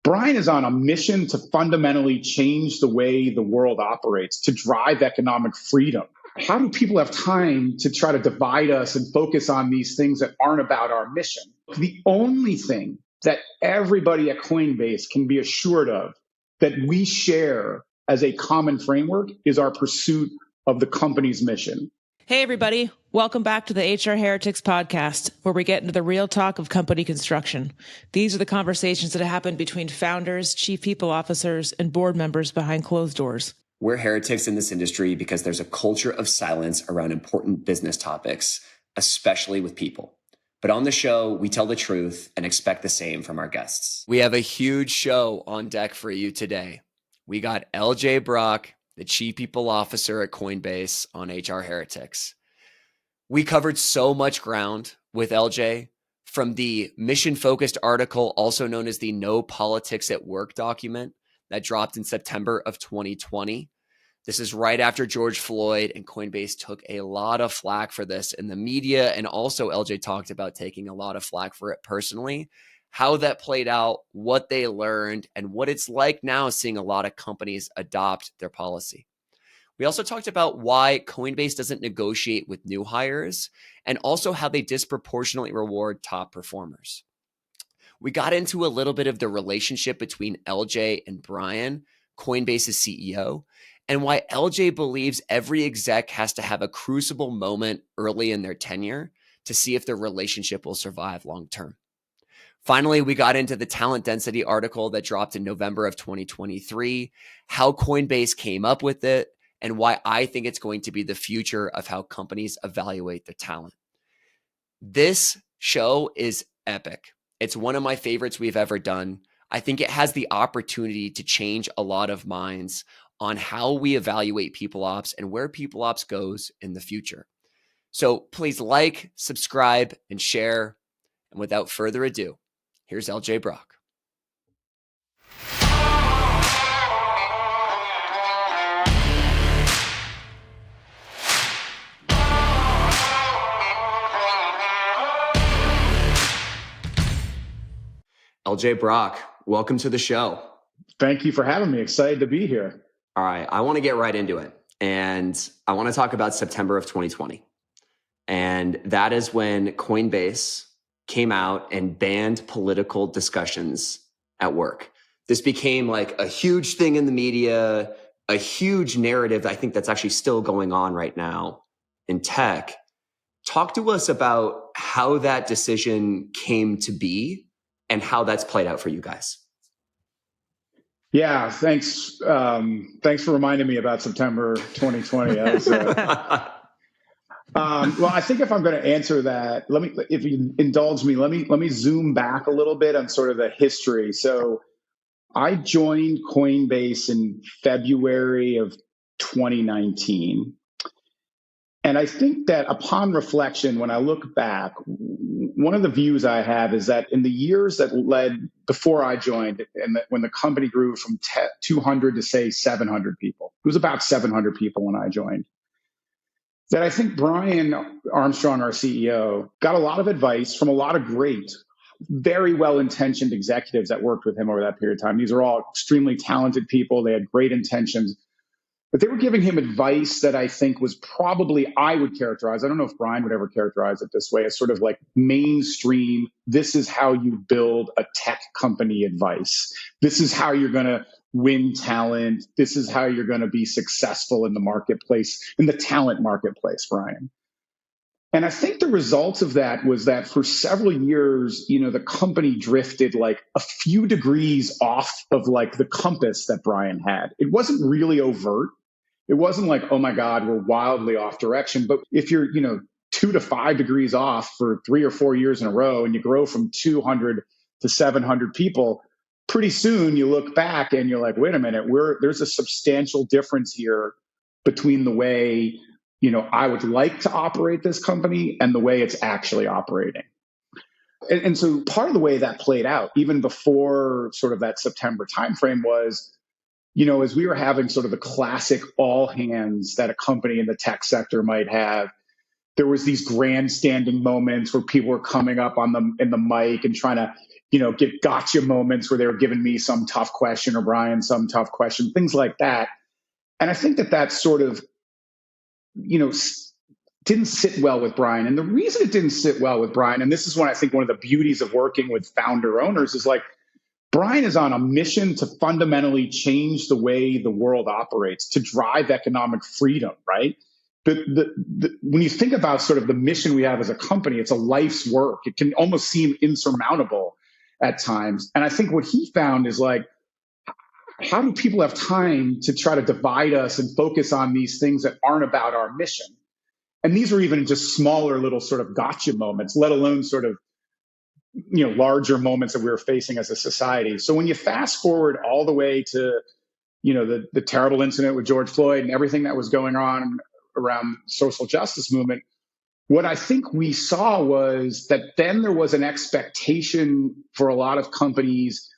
Brian is on a mission to fundamentally change the way the world operates, to drive economic freedom. How do people have time to try to divide us and focus on these things that aren't about our mission? The only thing that everybody at Coinbase can be assured of that we share as a common framework is our pursuit of the company's mission. Hey, everybody. Welcome back to the HR Heretics podcast, where we get into the real talk of company construction. These are the conversations that happen between founders, chief people officers, and board members behind closed doors. We're heretics in this industry because there's a culture of silence around important business topics, especially with people. But on the show, we tell the truth and expect the same from our guests. We have a huge show on deck for you today. We got LJ Brock, the Chief People Officer at Coinbase, on HR Heretics. We covered so much ground with LJ, from the mission-focused article, also known as the No Politics at Work document, that dropped in September of 2020. This is right after George Floyd, and Coinbase took a lot of flack for this in the media, and also LJ talked about taking a lot of flack for it personally. How that played out, what they learned, and what it's like now seeing a lot of companies adopt their policy. We also talked about why Coinbase doesn't negotiate with new hires, and also how they disproportionately reward top performers. We got into a little bit of the relationship between LJ and Brian, Coinbase's CEO, and why LJ believes every exec has to have a crucible moment early in their tenure to see if their relationship will survive long term. Finally, we got into the talent density article that dropped in November of 2023, how Coinbase came up with it, and why I think it's going to be the future of how companies evaluate their talent. This show is epic. It's one of my favorites we've ever done. I think it has the opportunity to change a lot of minds on how we evaluate people ops and where people ops goes in the future. So please like, subscribe, and share. And without further ado, here's LJ Brock. LJ Brock, welcome to the show. Thank you for having me. Excited to be here. All right, I want to get right into it. And I want to talk about September of 2020. And that is when Coinbase came out and banned political discussions at work. This became like a huge thing in the media, a huge narrative. I think that's actually still going on right now in tech. Talk to us about how that decision came to be and how that's played out for you guys. Yeah, thanks. Thanks for reminding me about September 2020. Well, I think if I'm going to answer that, if you indulge me, let me zoom back a little bit on sort of the history. So I joined Coinbase in February of 2019. And I think that upon reflection, when I look back, one of the views I have is that in the years that led before I joined, and when the company grew from 200 to say 700 people, it was about 700 people when I joined, that I think Brian Armstrong, our CEO, got a lot of advice from a lot of great, very well-intentioned executives that worked with him over that period of time. These are all extremely talented people. They had great intentions. But they were giving him advice that I think was probably, I would characterize, I don't know if Brian would ever characterize it this way, as sort of like mainstream, this is how you build a tech company advice. This is how you're going to win talent. This is how you're going to be successful in the marketplace, in the talent marketplace, Brian. And I think the result of that was that for several years, the company drifted like a few degrees off of like the compass that Brian had. It wasn't really overt. It wasn't like, oh my God, we're wildly off direction. But if you're, 2 to 5 degrees off for 3 or 4 years in a row, and you grow from 200 to 700 people, pretty soon you look back and you're like, wait a minute, there's a substantial difference here between the way, I would like to operate this company and the way it's actually operating. And so part of the way that played out, even before sort of that September timeframe, was, as we were having sort of the classic all hands that a company in the tech sector might have, there was these grandstanding moments where people were coming up on the in the mic and trying to, get gotcha moments where they were giving me some tough question or Brian some tough question, things like that. And I think that sort of, didn't sit well with Brian. And the reason it didn't sit well with Brian, and this is I think one of the beauties of working with founder owners, is like Brian is on a mission to fundamentally change the way the world operates, to drive economic freedom, right? When you think about sort of the mission we have as a company, it's a life's work. It can almost seem insurmountable at times. And I think what he found is like, how do people have time to try to divide us and focus on these things that aren't about our mission? And these are even just smaller little sort of gotcha moments, let alone sort of, larger moments that we were facing as a society. So when you fast forward all the way to, the terrible incident with George Floyd and everything that was going on around the social justice movement, what I think we saw was that then there was an expectation for a lot of companies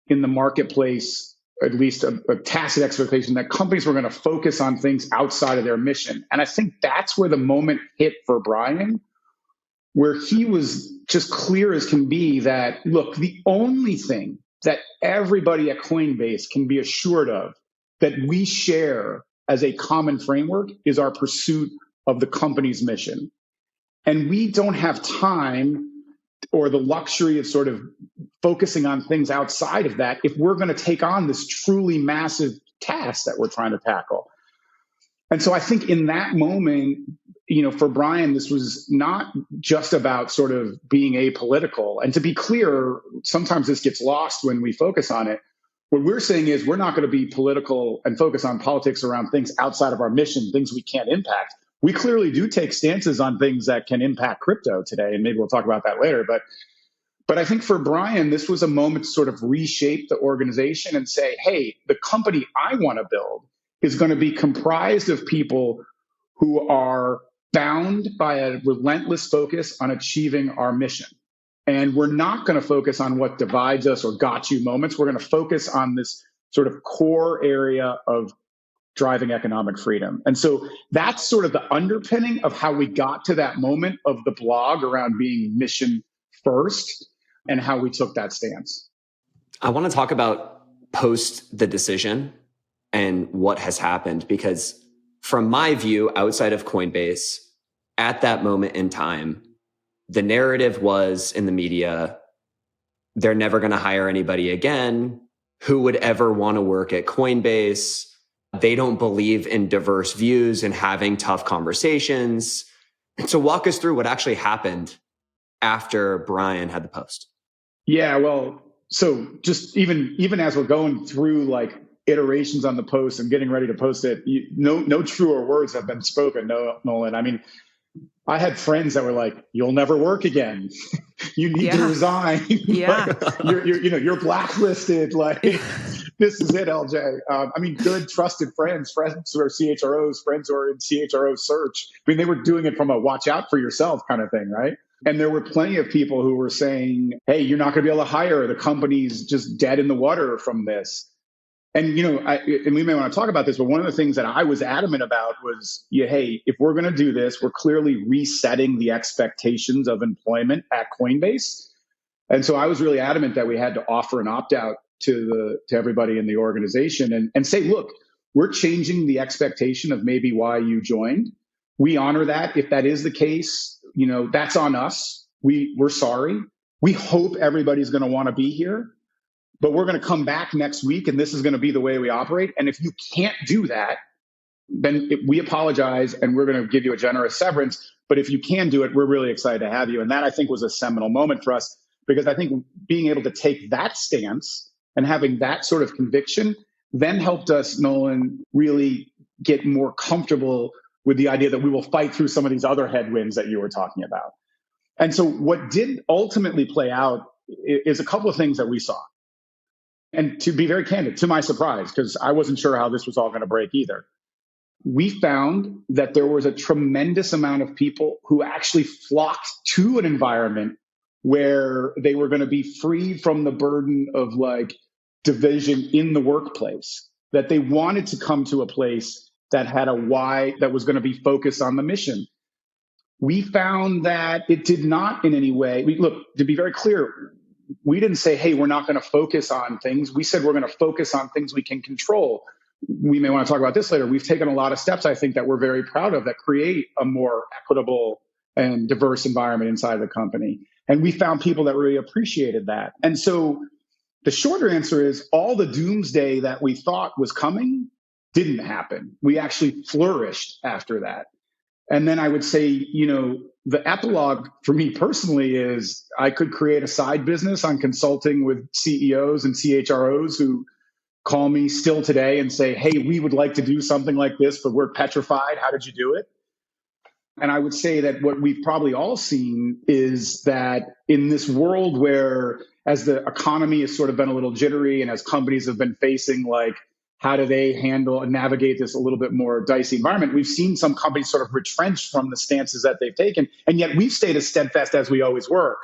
in the marketplace, at least a tacit expectation, that companies were going to focus on things outside of their mission. And I think that's where the moment hit for Brian, where he was just clear as can be that, look, the only thing that everybody at Coinbase can be assured of that we share as a common framework is our pursuit of the company's mission. And we don't have time or the luxury of sort of focusing on things outside of that if we're going to take on this truly massive task that we're trying to tackle. And so I think in that moment, for Brian, this was not just about sort of being apolitical. And to be clear, sometimes this gets lost when we focus on it. What we're saying is we're not going to be political and focus on politics around things outside of our mission, things we can't impact. We clearly do take stances on things that can impact crypto today, and maybe we'll talk about that later. But I think for Brian, this was a moment to sort of reshape the organization and say, hey, the company I want to build is going to be comprised of people who are bound by a relentless focus on achieving our mission. And we're not going to focus on what divides us or got you moments. We're going to focus on this sort of core area of driving economic freedom. And so that's sort of the underpinning of how we got to that moment of the blog around being mission first and how we took that stance. I want to talk about post the decision and what has happened, because from my view, outside of Coinbase, at that moment in time, the narrative was in the media, they're never going to hire anybody again. Who would ever want to work at Coinbase? They don't believe in diverse views and having tough conversations. And so walk us through what actually happened after Brian had the post. Yeah, well, so just even as we're going through like iterations on the post and getting ready to post it, no truer words have been spoken, Nolan. I mean, I had friends that were like, "You'll never work again. You need to resign. Yeah, like, you're blacklisted. Like, this is it, LJ." I mean, good, trusted friends who are CHROs, friends who are in CHRO search. I mean, they were doing it from a watch out for yourself kind of thing, right? And there were plenty of people who were saying, "Hey, you're not going to be able to hire. The company's just dead in the water from this." And, and we may want to talk about this, but one of the things that I was adamant about was, hey, if we're going to do this, we're clearly resetting the expectations of employment at Coinbase. And so I was really adamant that we had to offer an opt-out to everybody in the organization and say, look, we're changing the expectation of maybe why you joined. We honor that. If that is the case, that's on us. We're sorry. We hope everybody's going to want to be here. But we're going to come back next week, and this is going to be the way we operate. And if you can't do that, then we apologize, and we're going to give you a generous severance. But if you can do it, we're really excited to have you. And that, I think, was a seminal moment for us, because I think being able to take that stance and having that sort of conviction then helped us, Nolan, really get more comfortable with the idea that we will fight through some of these other headwinds that you were talking about. And so what did ultimately play out is a couple of things that we saw. And to be very candid, to my surprise, because I wasn't sure how this was all going to break either, we found that there was a tremendous amount of people who actually flocked to an environment where they were going to be free from the burden of like division in the workplace, that they wanted to come to a place that had a why that was going to be focused on the mission. we found that it did not in any way. Look, to be very clear, we didn't say, hey, we're not going to focus on things. We said we're going to focus on things we can control. We may want to talk about this later. We've taken a lot of steps, I think, that we're very proud of that create a more equitable and diverse environment inside the company. And we found people that really appreciated that. And so the shorter answer is all the doomsday that we thought was coming didn't happen. We actually flourished after that. And then I would say, the epilogue for me personally is I could create a side business on consulting with CEOs and CHROs who call me still today and say, hey, we would like to do something like this, but we're petrified. How did you do it? And I would say that what we've probably all seen is that in this world where as the economy has sort of been a little jittery and as companies have been facing like, how do they handle and navigate this a little bit more dicey environment? We've seen some companies sort of retrench from the stances that they've taken, and yet we've stayed as steadfast as we always were.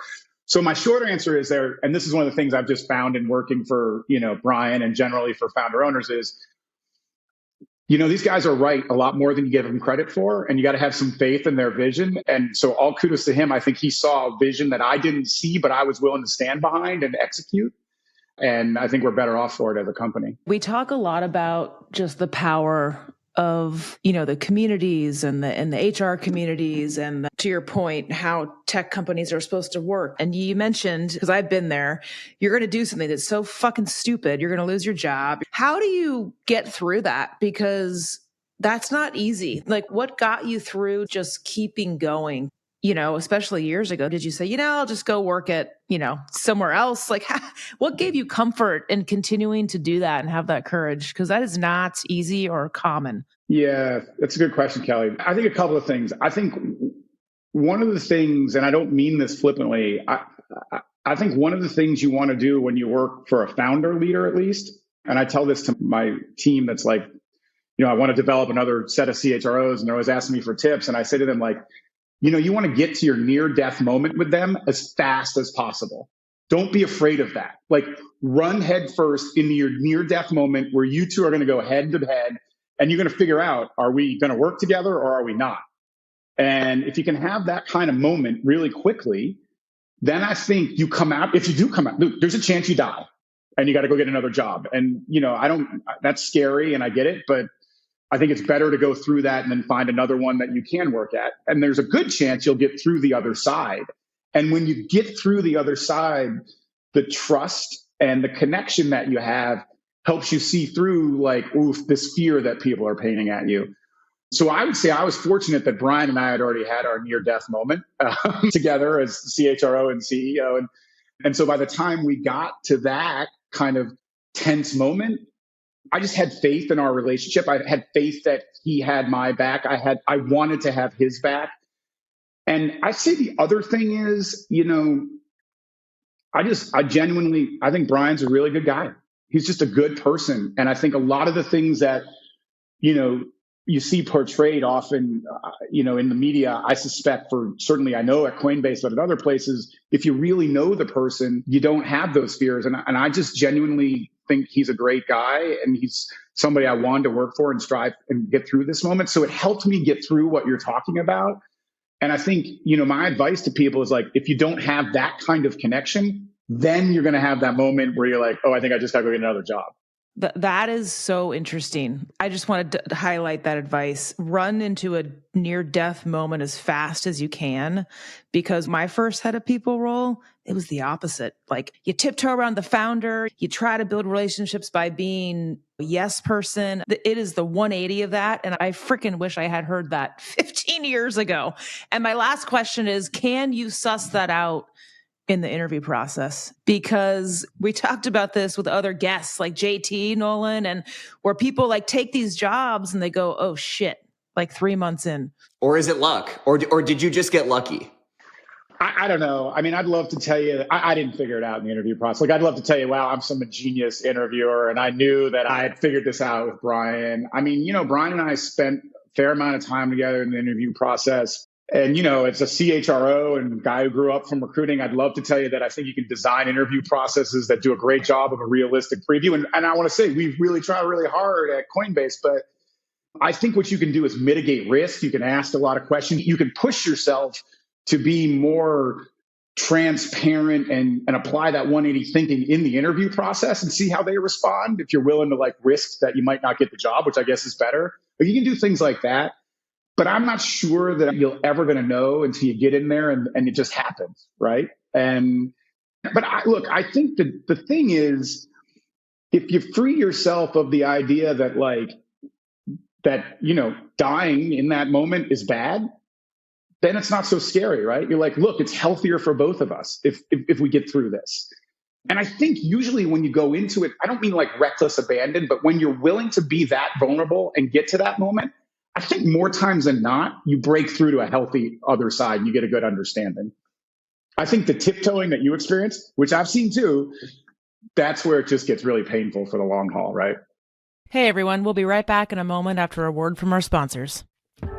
So my shorter answer is there, and this is one of the things I've just found in working for, Brian and generally for founder owners is, these guys are right a lot more than you give them credit for, and you got to have some faith in their vision. And so all kudos to him. I think he saw a vision that I didn't see, but I was willing to stand behind and execute. And I think we're better off for it as a company. We talk a lot about just the power of, the communities and the HR communities and to your point, how tech companies are supposed to work. And you mentioned, because I've been there, you're going to do something that's so fucking stupid. You're going to lose your job. How do you get through that? Because that's not easy. Like what got you through just keeping going? Especially years ago, did you say, I'll just go work at, somewhere else? Like what gave you comfort in continuing to do that and have that courage? Because that is not easy or common. Yeah, that's a good question, Kelly. I think a couple of things. I think one of the things, and I don't mean this flippantly, I think one of the things you want to do when you work for a founder leader, at least, and I tell this to my team that's like, I want to develop another set of CHROs and they're always asking me for tips. And I say to them like, you want to get to your near-death moment with them as fast as possible. Don't be afraid of that. Like run headfirst into your near-death moment where you two are going to go head to head and you're going to figure out, are we going to work together or are we not? And if you can have that kind of moment really quickly, then I think you come out, if you do come out, there's a chance you die and you got to go get another job. And, that's scary and I get it, but I think it's better to go through that and then find another one that you can work at. And there's a good chance you'll get through the other side. And when you get through the other side, the trust and the connection that you have helps you see through like, oof, this fear that people are painting at you. So I would say I was fortunate that Brian and I had already had our near-death moment together as CHRO and CEO. And so by the time we got to that kind of tense moment, I just had faith in our relationship. I had faith that he had my back. I wanted to have his back. And I say the other thing is, I genuinely think Brian's a really good guy. He's just a good person. And I think a lot of the things that, you see portrayed often, in the media, I suspect certainly I know at Coinbase, but at other places, if you really know the person, you don't have those fears. And I just genuinely think he's a great guy and he's somebody I wanted to work for and strive and get through this moment. So it helped me get through what you're talking about. And I think, my advice to people is like, if you don't have that kind of connection, then you're going to have that moment where you're like, oh, I think I just got to go get another job. That is so interesting. I just wanted to highlight that advice. Run into a near-death moment as fast as you can, because my first head of people role, it was the opposite. Like you tiptoe around the founder, you try to build relationships by being a yes person. It is the 180 of that. And I freaking wish I had heard that 15 years ago. And my last question is, can you suss that out in the interview process? Because we talked about this with other guests like JT, Nolan, and where people like take these jobs and they go, oh shit, like 3 months in. Or is it luck? Or did you just get lucky? I don't know. I mean, I'd love to tell you that I didn't figure it out in the interview process. Like, I'd love to tell you, wow, I'm some genius interviewer and I knew that I had figured this out with Brian. I mean, Brian and I spent a fair amount of time together in the interview process. And, it's a CHRO and guy who grew up from recruiting. I'd love to tell you that I think you can design interview processes that do a great job of a realistic preview. And I want to say, we really try really hard at Coinbase, but I think what you can do is mitigate risk. You can ask a lot of questions. You can push yourself to be more transparent and apply that 180 thinking in the interview process and see how they respond. If you're willing to like risk that you might not get the job, which I guess is better, but you can do things like that. But I'm not sure that you're ever going to know until you get in there and it just happens. Right. But I think that the thing is, if you free yourself of the idea that dying in that moment is bad, then it's not so scary, right? You're like, look, it's healthier for both of us if we get through this. And I think usually when you go into it, I don't mean like reckless abandon, but when you're willing to be that vulnerable and get to that moment, I think more times than not, you break through to a healthy other side and you get a good understanding. I think the tiptoeing that you experience, which I've seen too, that's where it just gets really painful for the long haul, right? Hey everyone, we'll be right back in a moment after a word from our sponsors.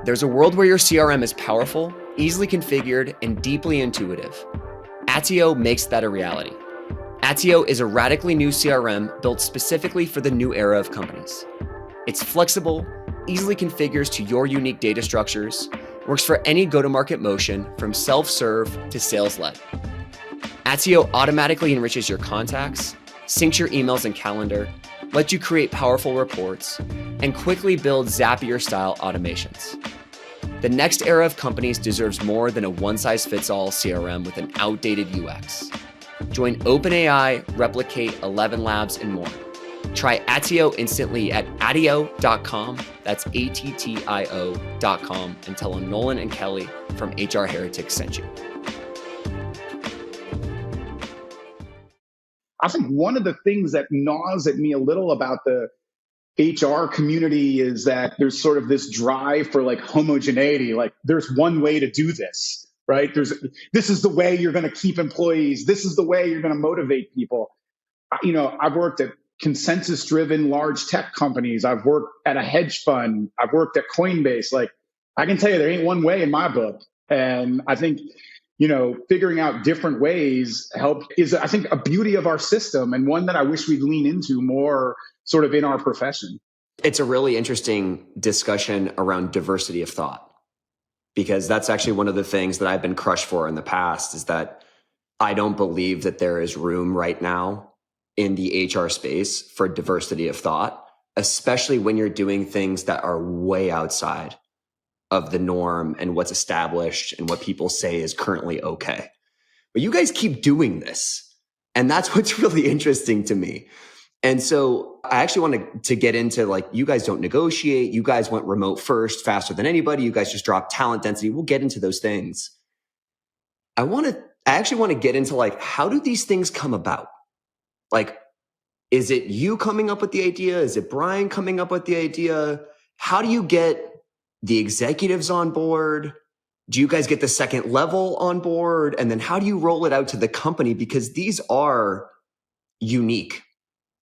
There's a world where your CRM is powerful, easily configured, and deeply intuitive. Attio makes that a reality. Attio is a radically new CRM built specifically for the new era of companies. It's flexible, easily configures to your unique data structures, works for any go-to-market motion from self-serve to sales-led. Attio automatically enriches your contacts, syncs your emails and calendar, lets you create powerful reports, and quickly build Zapier-style automations. The next era of companies deserves more than a one-size-fits-all CRM with an outdated UX. Join OpenAI, Replicate, 11 Labs, and more. Try Attio instantly at attio.com. That's ATTIO.com, and tell them Nolan and Kelly from HR Heretics sent you. I think one of the things that gnaws at me a little about the HR community is that there's sort of this drive for like homogeneity. Like there's one way to do this, right? This is the way you're going to keep employees. This is the way you're going to motivate people. I've worked at consensus-driven large tech companies. I've worked at a hedge fund. I've worked at Coinbase. Like I can tell you there ain't one way in my book. And I think figuring out different ways is, I think, a beauty of our system and one that I wish we'd lean into more sort of in our profession. It's a really interesting discussion around diversity of thought, because that's actually one of the things that I've been crushed for in the past, is that I don't believe that there is room right now in the HR space for diversity of thought, especially when you're doing things that are way outside of the norm and what's established and what people say is currently okay. But you guys keep doing this. And that's what's really interesting to me. And so I actually wanted to get into, like, you guys don't negotiate. You guys went remote first, faster than anybody. You guys just dropped talent density. We'll get into those things. I actually want to get into, like, how do these things come about? Like, is it you coming up with the idea? Is it Brian coming up with the idea? How do you get the executives on board? Do you guys get the second level on board? And then how do you roll it out to the company? Because these are unique.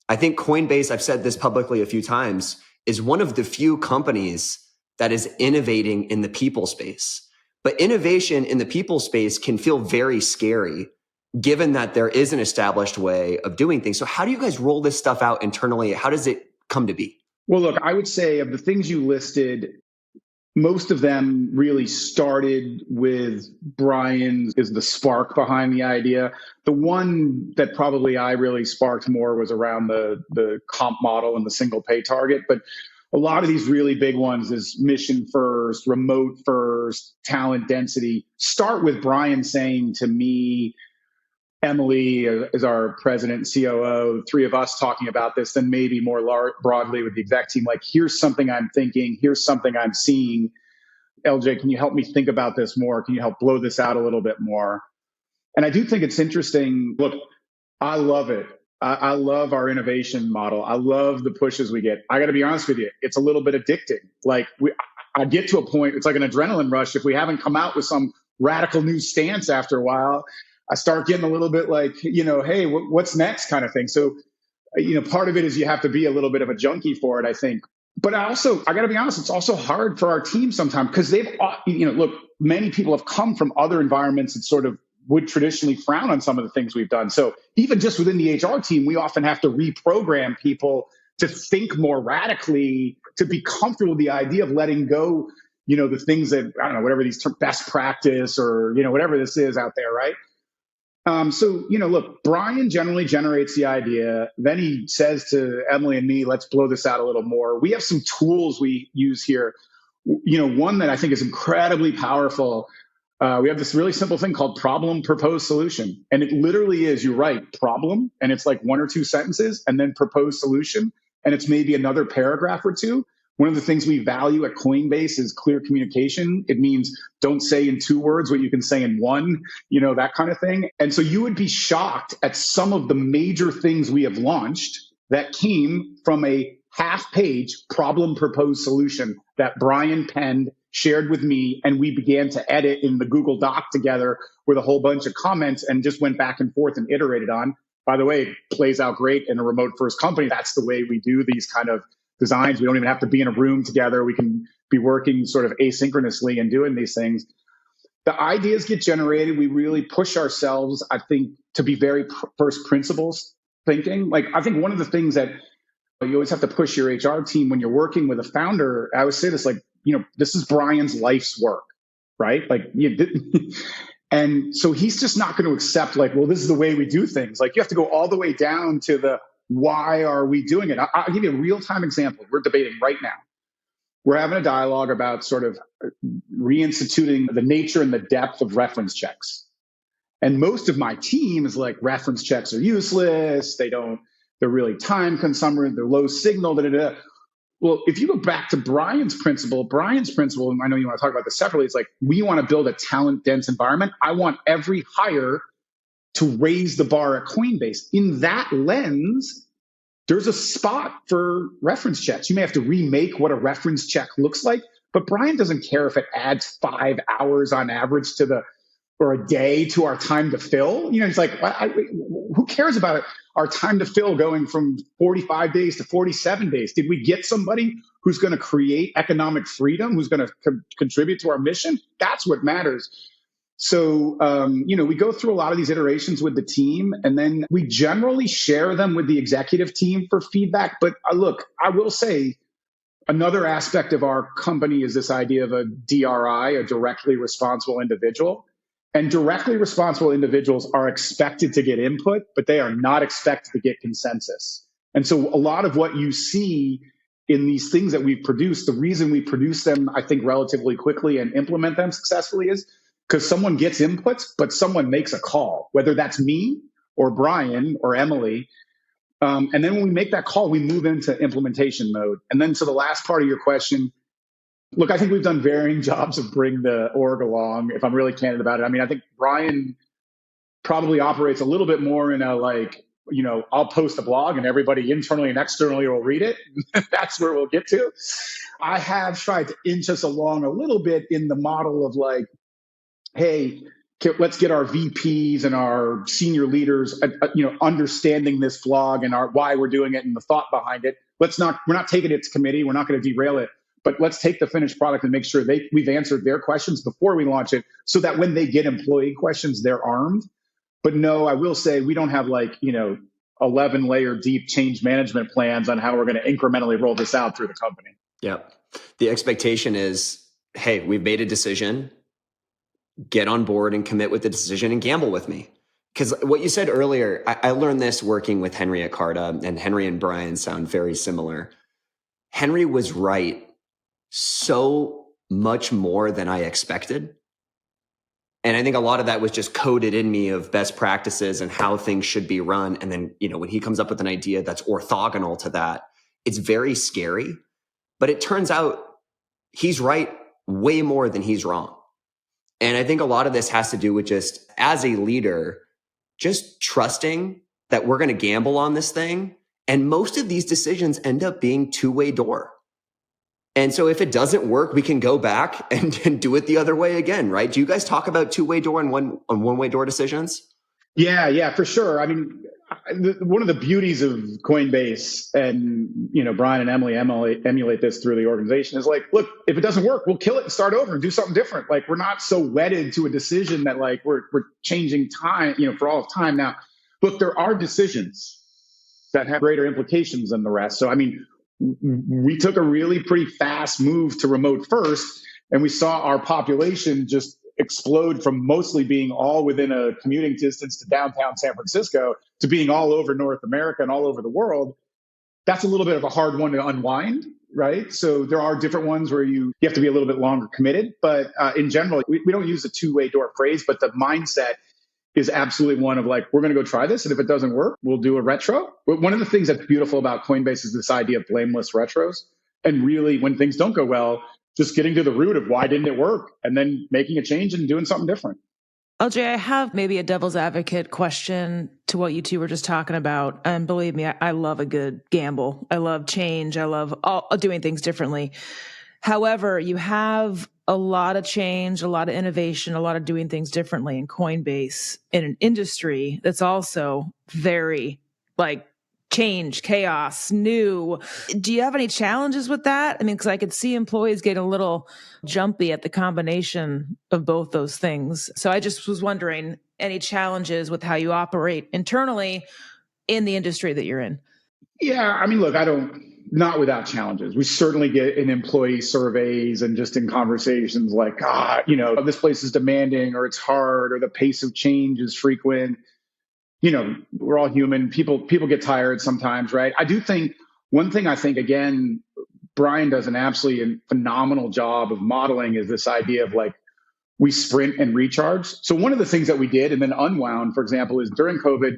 I think Coinbase, I've said this publicly a few times, is one of the few companies that is innovating in the people space. But innovation in the people space can feel very scary, given that there is an established way of doing things. So how do you guys roll this stuff out internally? How does it come to be? Well, look, I would say of the things you listed, most of them really started with Brian is the spark behind the idea. The one that probably I really sparked more was around the comp model and the single pay target. But a lot of these really big ones is mission first, remote first, talent density. Start with Brian saying to me, Emily is our president and COO, three of us talking about this, then maybe more broadly with the exec team, like, here's something I'm thinking, here's something I'm seeing. LJ, can you help me think about this more? Can you help blow this out a little bit more? And I do think it's interesting. Look, I love it. I love our innovation model. I love the pushes we get. I got to be honest with you. It's a little bit addicting. Like I get to a point, it's like an adrenaline rush. If we haven't come out with some radical new stance after a while, I start getting a little bit like, hey, what's next kind of thing. So, part of it is you have to be a little bit of a junkie for it, I think. But I got to be honest, it's also hard for our team sometimes because look, many people have come from other environments that sort of would traditionally frown on some of the things we've done. So even just within the HR team, we often have to reprogram people to think more radically to be comfortable with the idea of letting go, the things that, I don't know, whatever these best practice or, whatever this is out there, right? So, look, Brian generally generates the idea. Then he says to Emily and me, let's blow this out a little more. We have some tools we use here. One that I think is incredibly powerful. We have this really simple thing called problem, propose, solution. And it literally is, you write problem, and it's like 1 or 2 sentences, and then propose solution, and it's maybe another paragraph or 2. One of the things we value at Coinbase is clear communication. It means don't say in 2 words what you can say in 1, that kind of thing. And so you would be shocked at some of the major things we have launched that came from a half-page problem, propose, solution that Brian penned, shared with me, and we began to edit in the Google Doc together with a whole bunch of comments and just went back and forth and iterated on. By the way, it plays out great in a remote first company. That's the way we do these kind of designs. We don't even have to be in a room together. We can be working sort of asynchronously and doing these things. The ideas get generated. We really push ourselves, I think, to be very first principles thinking. Like, I think one of the things that you always have to push your HR team when you're working with a founder, I always say this, like, this is Brian's life's work, right? Like, and so he's just not going to accept like, well, this is the way we do things. Like, you have to go all the way down to the, why are we doing it? I'll give you a real-time example. We're debating right now. We're having a dialogue about sort of reinstituting the nature and the depth of reference checks. And most of my team is like, reference checks are useless. They're really time consuming. They're low signal. Well, if you go back to Brian's principle, and I know you want to talk about this separately, it's like, we want to build a talent-dense environment. I want every hire to raise the bar at Coinbase. In that lens, there's a spot for reference checks. You may have to remake what a reference check looks like, but Brian doesn't care if it adds 5 hours on average or a day to our time to fill. It's like, who cares about it? Our time to fill going from 45 days to 47 days. Did we get somebody who's going to create economic freedom, who's going to contribute to our mission? That's what matters. So, we go through a lot of these iterations with the team, and then we generally share them with the executive team for feedback. But look, I will say another aspect of our company is this idea of a DRI, a directly responsible individual. And directly responsible individuals are expected to get input, but they are not expected to get consensus. And so a lot of what you see in these things that we've produced, the reason we produce them, I think, relatively quickly and implement them successfully is because someone gets inputs, but someone makes a call, whether that's me or Brian or Emily. And then when we make that call, we move into implementation mode. And then to the last part of your question, look, I think we've done varying jobs of bringing the org along, if I'm really candid about it. I mean, I think Brian probably operates a little bit more in a like, I'll post a blog and everybody internally and externally will read it. That's where we'll get to. I have tried to inch us along a little bit in the model of like, hey, let's get our VPs and our senior leaders, understanding this blog and why we're doing it and the thought behind it. We're not taking it to committee. We're not going to derail it. But let's take the finished product and make sure we've answered their questions before we launch it so that when they get employee questions, they're armed. But no, I will say we don't have 11-layer deep change management plans on how we're going to incrementally roll this out through the company. Yep. The expectation is, hey, we've made a decision. Get on board and commit with the decision and gamble with me. Because what you said earlier, I learned this working with Henry at Carta, and Henry and Brian sound very similar. Henry was right so much more than I expected. And I think a lot of that was just coded in me of best practices and how things should be run. And then, when he comes up with an idea that's orthogonal to that, it's very scary. But it turns out he's right way more than he's wrong. And I think a lot of this has to do with just, as a leader, just trusting that we're going to gamble on this thing. And most of these decisions end up being two-way door. And so if it doesn't work, we can go back and do it the other way again, right? Do you guys talk about two-way door and one-way door decisions? Yeah, for sure. I mean, one of the beauties of Coinbase, and Brian and Emily emulate this through the organization, is like, look, if it doesn't work, we'll kill it and start over and do something different. Like, we're not so wedded to a decision that like we're changing time, for all of time. Now, look, there are decisions that have greater implications than the rest. So, I mean, we took a really pretty fast move to remote first, and we saw our population just explode from mostly being all within a commuting distance to downtown San Francisco to being all over North America and all over the world. That's a little bit of a hard one to unwind, right? So there are different ones where you have to be a little bit longer committed. But in general, we don't use the two-way door phrase, but the mindset is absolutely one of like, we're going to go try this. And if it doesn't work, we'll do a retro. But one of the things that's beautiful about Coinbase is this idea of blameless retros. And really, when things don't go well, just getting to the root of why didn't it work and then making a change and doing something different. LJ, I have maybe a devil's advocate question to what you two were just talking about. And believe me, I love a good gamble. I love change. I love doing things differently. However, you have a lot of change, a lot of innovation, a lot of doing things differently in Coinbase in an industry that's also very like change, chaos, new. Do you have any challenges with that? I mean, because I could see employees getting a little jumpy at the combination of both those things. So I just was wondering, any challenges with how you operate internally in the industry that you're in? Yeah, I mean, look, not without challenges. We certainly get in employee surveys and just in conversations like, this place is demanding or it's hard or the pace of change is frequent. We're all human. People get tired sometimes, right? I do think one thing again, Brian does an absolutely phenomenal job of modeling is this idea of like, we sprint and recharge. So one of the things that we did and then unwound, for example, is during COVID,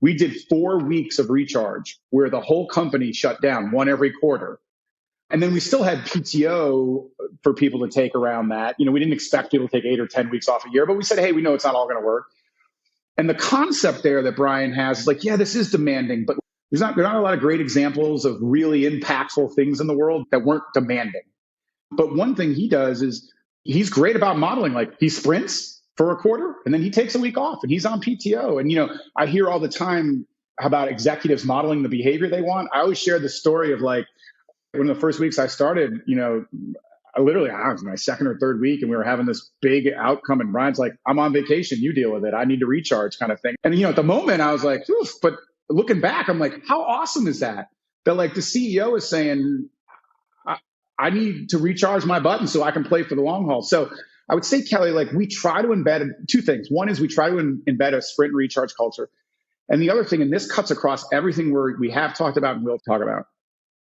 we did 4 weeks of recharge where the whole company shut down, one every quarter. And then we still had PTO for people to take around that. We didn't expect people to take 8 or 10 weeks off a year, but we said, hey, we know it's not all going to work. And the concept there that Brian has is like, yeah, this is demanding, but there are not a lot of great examples of really impactful things in the world that weren't demanding. But one thing he does is he's great about modeling. Like he sprints for a quarter and then he takes a week off and he's on PTO. And, I hear all the time about executives modeling the behavior they want. I always share the story of like, one of the first weeks I started, I was my second or third week and we were having this big outcome and Brian's like, I'm on vacation, you deal with it. I need to recharge kind of thing. And, at the moment I was like, oof, but looking back, I'm like, how awesome is that? That like the CEO is saying, I need to recharge my button so I can play for the long haul. So I would say, Kelly, like we try to embed two things. One is we try to embed a sprint and recharge culture. And the other thing, and this cuts across everything we have talked about and will talk about,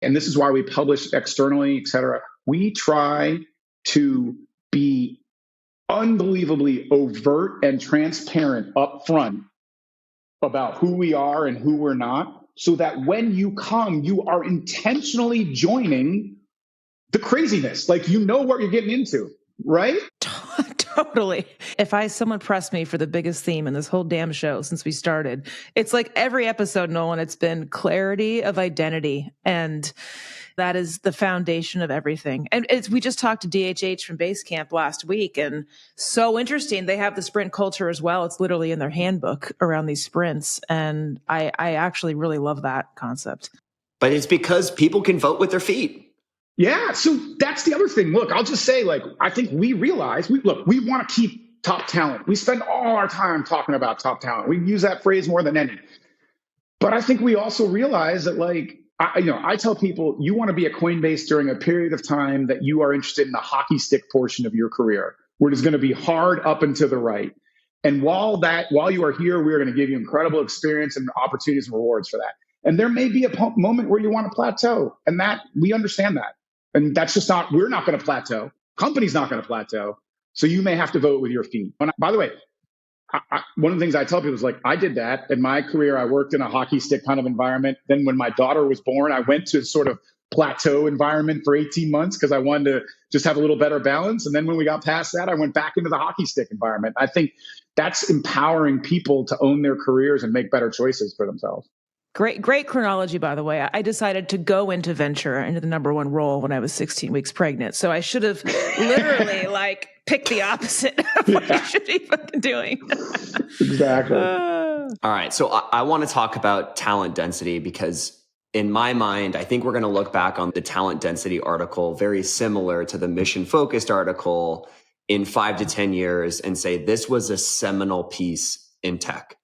and this is why we publish externally, et cetera. We try to be unbelievably overt and transparent up front about who we are and who we're not, so that when you come, you are intentionally joining the craziness. Like you know what you're getting into, right? Totally. If someone pressed me for the biggest theme in this whole damn show since we started, it's like every episode, Nolan, it's been clarity of identity. And that is the foundation of everything. And we just talked to DHH from Basecamp last week, and so interesting. They have the sprint culture as well. It's literally in their handbook around these sprints. And I actually really love that concept. But it's because people can vote with their feet. Yeah, so that's the other thing. Look, I'll just say, like, I think we realize, we want to keep top talent. We spend all our time talking about top talent. We use that phrase more than any. But I think we also realize that, like, I tell people, you want to be at Coinbase during a period of time that you are interested in the hockey stick portion of your career, where it's going to be hard up and to the right. And while you are here, we're going to give you incredible experience and opportunities and rewards for that. And there may be a moment where you want to plateau, and that we understand that. And that's just we're not going to plateau. Company's not going to plateau. So you may have to vote with your feet. And by the way, one of the things I tell people is like, I did that in my career. I worked in a hockey stick kind of environment. Then when my daughter was born, I went to sort of plateau environment for 18 months because I wanted to just have a little better balance. And then when we got past that, I went back into the hockey stick environment. I think that's empowering people to own their careers and make better choices for themselves. Great chronology, by the way. I decided to go into venture, into the number one role when I was 16 weeks pregnant. So I should have literally picked the opposite of what you should be fucking doing. Exactly. All right. So I want to talk about talent density because in my mind, I think we're going to look back on the talent density article very similar to the mission focused article in 5 to 10 years and say this was a seminal piece in tech.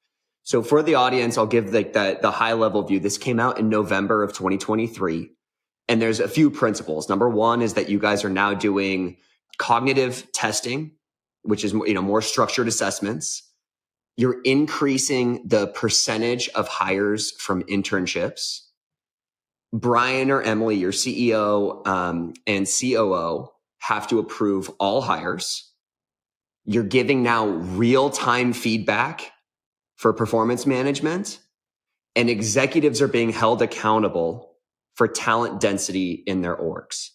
So for the audience, I'll give the high level view. This came out in November of 2023. And there's a few principles. Number one is that you guys are now doing cognitive testing, which is, more structured assessments. You're increasing the percentage of hires from internships. Brian or Emily, your CEO and COO, have to approve all hires. You're giving now real-time feedback for performance management, and executives are being held accountable for talent density in their orgs.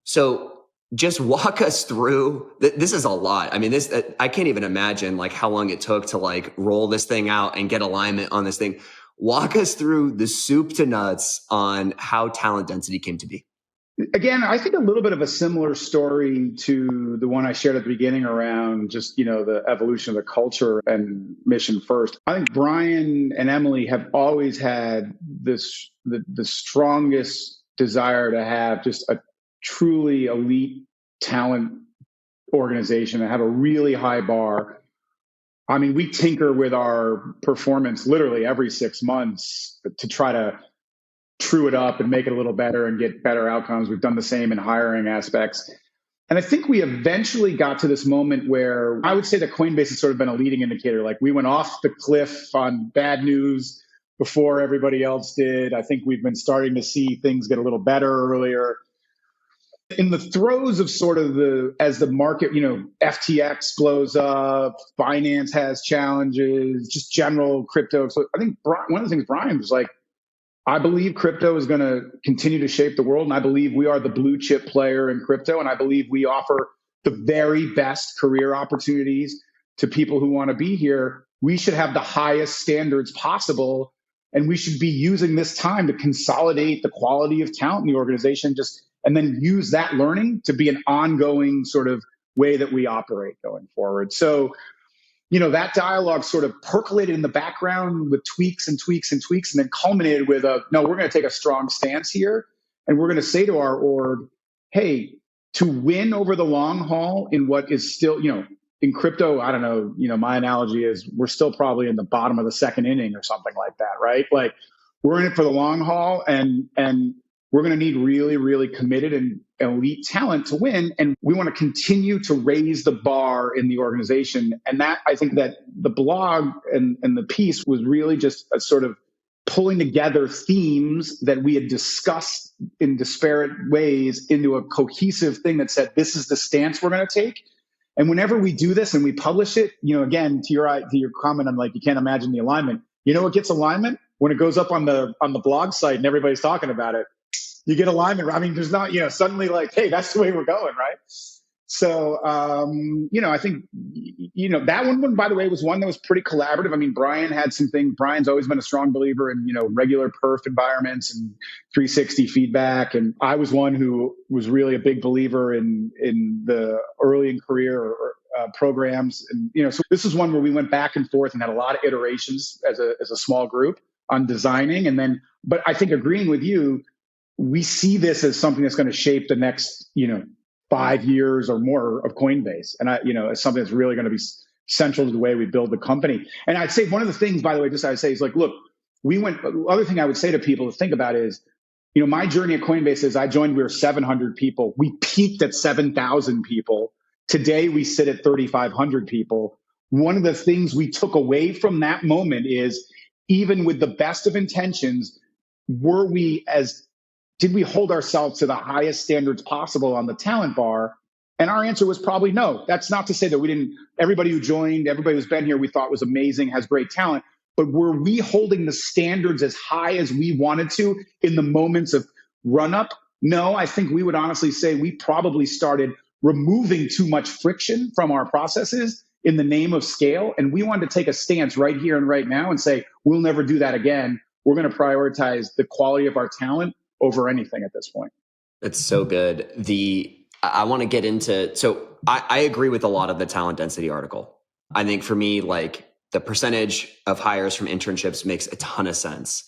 So just walk us through, this is a lot. I mean, I can't even imagine like how long it took to like roll this thing out and get alignment on this thing. Walk us through the soup to nuts on how talent density came to be. Again, I think a little bit of a similar story to the one I shared at the beginning around just, the evolution of the culture and mission first. I think Brian and Emily have always had the strongest desire to have just a truly elite talent organization and have a really high bar. I mean, we tinker with our performance literally every 6 months to try to true it up and make it a little better and get better outcomes. We've done the same in hiring aspects. And I think we eventually got to this moment where I would say that Coinbase has sort of been a leading indicator. Like we went off the cliff on bad news before everybody else did. I think we've been starting to see things get a little better earlier. In the throes of sort of as the market, FTX blows up, finance has challenges, just general crypto. So I think one of the things Brian was like, I believe crypto is going to continue to shape the world. And I believe we are the blue chip player in crypto. And I believe we offer the very best career opportunities to people who want to be here. We should have the highest standards possible. And we should be using this time to consolidate the quality of talent in the organization, and then use that learning to be an ongoing sort of way that we operate going forward. So, that dialogue sort of percolated in the background with tweaks and tweaks and tweaks, and then culminated with no, we're going to take a strong stance here. And we're going to say to our org, hey, to win over the long haul in what is still, in crypto, I don't know, my analogy is we're still probably in the bottom of the second inning or something like that, right? Like we're in it for the long haul, and we're going to need really, really committed and elite talent to win. And we want to continue to raise the bar in the organization. And that, I think that the blog and the piece was really just a sort of pulling together themes that we had discussed in disparate ways into a cohesive thing that said, this is the stance we're going to take. And whenever we do this and we publish it, again, to your comment, I'm like, you can't imagine the alignment. What gets alignment? When it goes up on the blog site and everybody's talking about it. You get alignment. I mean, there's not, suddenly like, hey, that's the way we're going, right? So, I think, that one, by the way, was one that was pretty collaborative. I mean, Brian had some things. Brian's always been a strong believer in, regular perf environments and 360 feedback. And I was one who was really a big believer in the early in career programs. And, so this is one where we went back and forth and had a lot of iterations as a small group on designing. And then, but I think agreeing with you, we see this as something that's going to shape the next, 5 years or more of Coinbase. And it's something that's really going to be central to the way we build the company. And I'd say one of the things, by the way, I'd say is like, look, the other thing I would say to people to think about is, my journey at Coinbase is I joined, we were 700 people. We peaked at 7,000 people. Today we sit at 3,500 people. One of the things we took away from that moment is, even with the best of intentions, did we hold ourselves to the highest standards possible on the talent bar? And our answer was probably no. That's not to say that we didn't, everybody who joined, everybody who's been here, we thought was amazing, has great talent. But were we holding the standards as high as we wanted to in the moments of run up? No, I think we would honestly say we probably started removing too much friction from our processes in the name of scale. And we wanted to take a stance right here and right now and say, we'll never do that again. We're going to prioritize the quality of our talent over anything at this point. That's so good. I want to get into, so I agree with a lot of the talent density article. I think for me, like the percentage of hires from internships makes a ton of sense.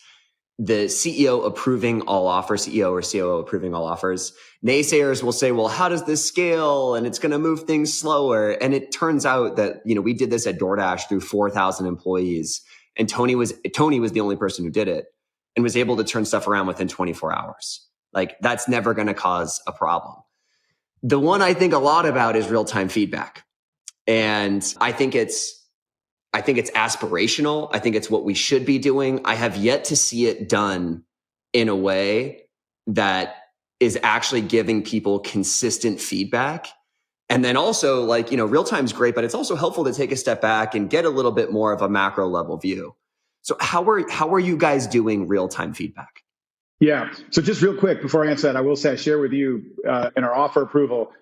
The CEO approving all offers, CEO or COO approving all offers. Naysayers will say, well, how does this scale? And it's going to move things slower. And it turns out that, we did this at DoorDash through 4,000 employees. And Tony was the only person who did it and was able to turn stuff around within 24 hours. Like that's never going to cause a problem. The one I think a lot about is real-time feedback. And I think it's aspirational. I think it's what we should be doing. I have yet to see it done in a way that is actually giving people consistent feedback. And then also like, real time is great, but it's also helpful to take a step back and get a little bit more of a macro level view. So how are you guys doing real time feedback? Yeah. So just real quick before I answer that, I will say I share with you in our offer approval,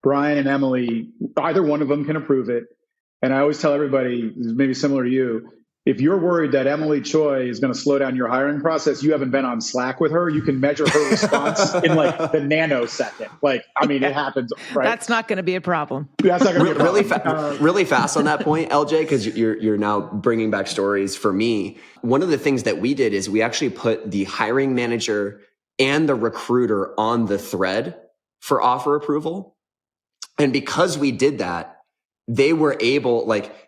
Brian and Emily, either one of them can approve it. And I always tell everybody, maybe similar to you, if you're worried that Emily Choi is going to slow down your hiring process, you haven't been on Slack with her. You can measure her response in like the nanosecond. Like, I mean, it happens, right? That's not going to be a problem. That's not going to be a problem. Really fast on that point, LJ, because you're now bringing back stories for me. One of the things that we did is we actually put the hiring manager and the recruiter on the thread for offer approval. And because we did that, they were able,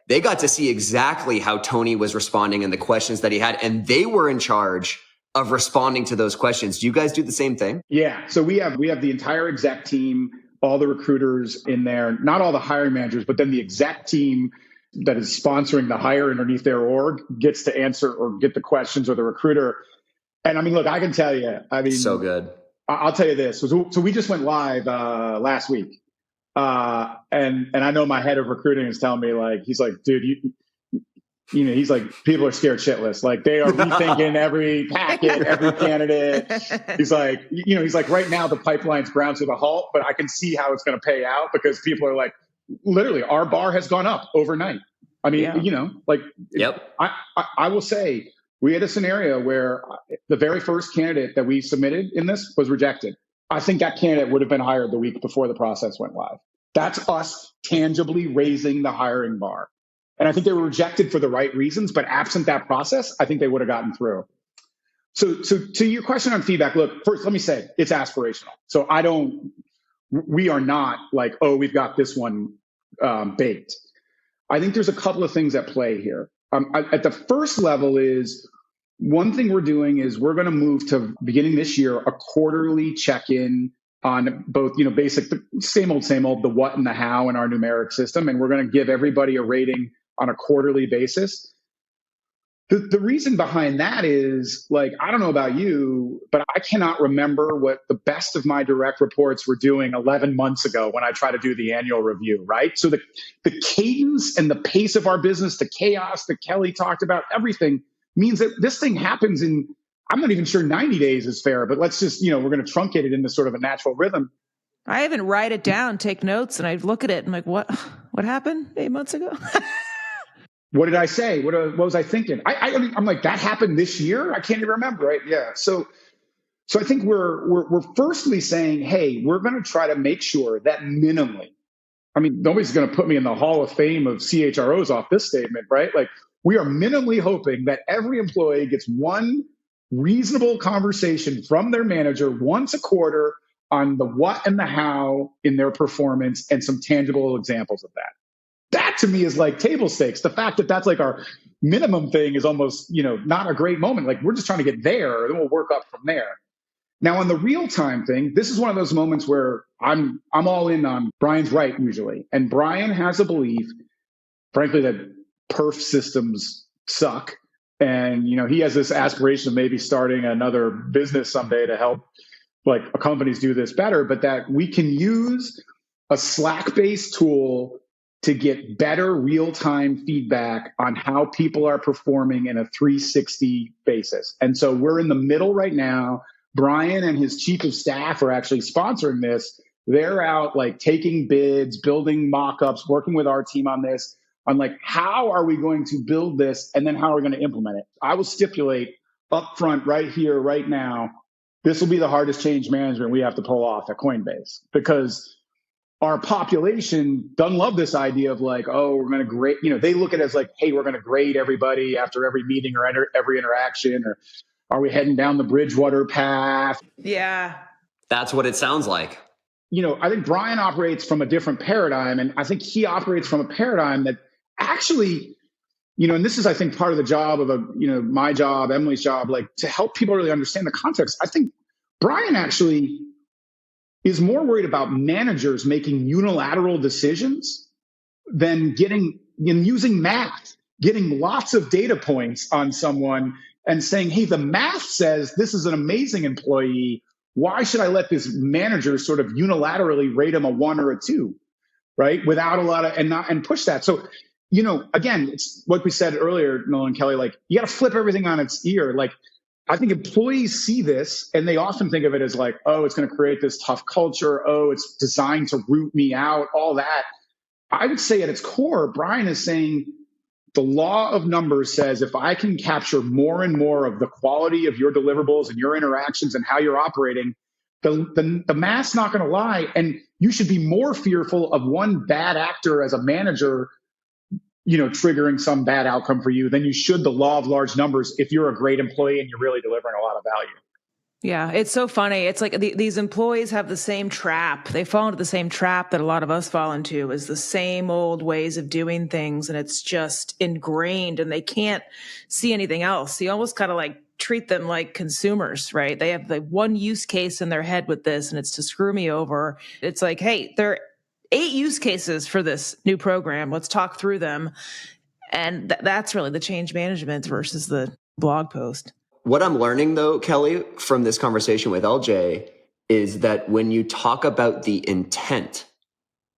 they got to see exactly how Tony was responding and the questions that he had. And they were in charge of responding to those questions. Do you guys do the same thing? Yeah. So we have the entire exec team, all the recruiters in there, not all the hiring managers, but then the exec team that is sponsoring the hire underneath their org gets to answer or get the questions, or the recruiter. And I mean, look, I can tell you, so good. I'll tell you this. So we just went live last week. And I know my head of recruiting is telling me, like, he's like, dude, he's like, people are scared shitless. Like, they are rethinking every packet, every candidate. He's like, he's like, right now the pipeline's ground to the halt, but I can see how it's going to pay out, because people are like, literally, our bar has gone up overnight. I mean, yep. I will say, we had a scenario where the very first candidate that we submitted in this was rejected. I think that candidate would have been hired the week before the process went live. That's us tangibly raising the hiring bar. And I think they were rejected for the right reasons, but absent that process, I think they would have gotten through. So to your question on feedback, look, first, let me say it's aspirational. So we are not like, oh, we've got this one baked. I think there's a couple of things at play here. At the first level is, one thing we're doing is we're going to move to, beginning this year, a quarterly check-in on both, basic, the same old, the what and the how in our numeric system. And we're going to give everybody a rating on a quarterly basis. The reason behind that is, like, I don't know about you, but I cannot remember what the best of my direct reports were doing 11 months ago when I try to do the annual review, right? So the cadence and the pace of our business, the chaos that Kelly talked about, everything means that this thing happens in, I'm not even sure 90 days is fair, but let's just, we're going to truncate it into sort of a natural rhythm. I even write it down, take notes, and I look at it and I'm like, what happened 8 months ago? What did I say? What was I thinking? I'm like, that happened this year? I can't even remember, right? Yeah. So I think we're firstly saying, hey, we're going to try to make sure that minimally, I mean, nobody's going to put me in the Hall of Fame of CHROs off this statement, right? Like, we are minimally hoping that every employee gets one reasonable conversation from their manager once a quarter on the what and the how in their performance, and some tangible examples of that. That to me is like table stakes. The fact that that's like our minimum thing is almost, not a great moment. Like, we're just trying to get there, then we'll work up from there. Now, on the real time thing, this is one of those moments where I'm all in on Brian's right usually. And Brian has a belief, frankly, that perf systems suck. And, he has this aspiration of maybe starting another business someday to help companies do this better, but that we can use a Slack-based tool to get better real-time feedback on how people are performing in a 360 basis. And so we're in the middle right now. Brian and his chief of staff are actually sponsoring this. They're out taking bids, building mock-ups, working with our team on this, on how are we going to build this, and then how are we going to implement it. I will stipulate up front right here, right now, this will be the hardest change management we have to pull off at Coinbase, because our population doesn't love this idea of we're going to grade, they look at it as hey, we're going to grade everybody after every meeting or every interaction, or are we heading down the Bridgewater path? Yeah. That's what it sounds like. I think Brian operates from a different paradigm, and I think he operates from a paradigm that actually, and this is, I think, part of the job of my job, Emily's job, to help people really understand the context. I think Brian actually is more worried about managers making unilateral decisions than using math, getting lots of data points on someone and saying, hey, the math says this is an amazing employee. Why should I let this manager sort of unilaterally rate him a 1 or a 2, right? Without a lot of, and push that. So, again, it's like we said earlier, Nolan, Kelly, like you got to flip everything on its ear. Like, I think employees see this and they often think of it as like, oh, it's going to create this tough culture. Oh, it's designed to root me out, all that. I would say at its core, Brian is saying the law of numbers says if I can capture more and more of the quality of your deliverables and your interactions and how you're operating, the math's not going to lie. And you should be more fearful of one bad actor as a manager, triggering some bad outcome for you than you should the law of large numbers if you're a great employee and you're really delivering a lot of value. Yeah, it's so funny. It's like these employees have the same trap. They fall into the same trap that a lot of us fall into, is the same old ways of doing things. And it's just ingrained and they can't see anything else. You almost kind of like treat them like consumers, right? They have the one use case in their head with this and it's to screw me over. It's like, hey, there are 8 use cases for this new program. Let's talk through them. And that's really the change management versus the blog post. What I'm learning, though, Kelly, from this conversation with LJ is that when you talk about the intent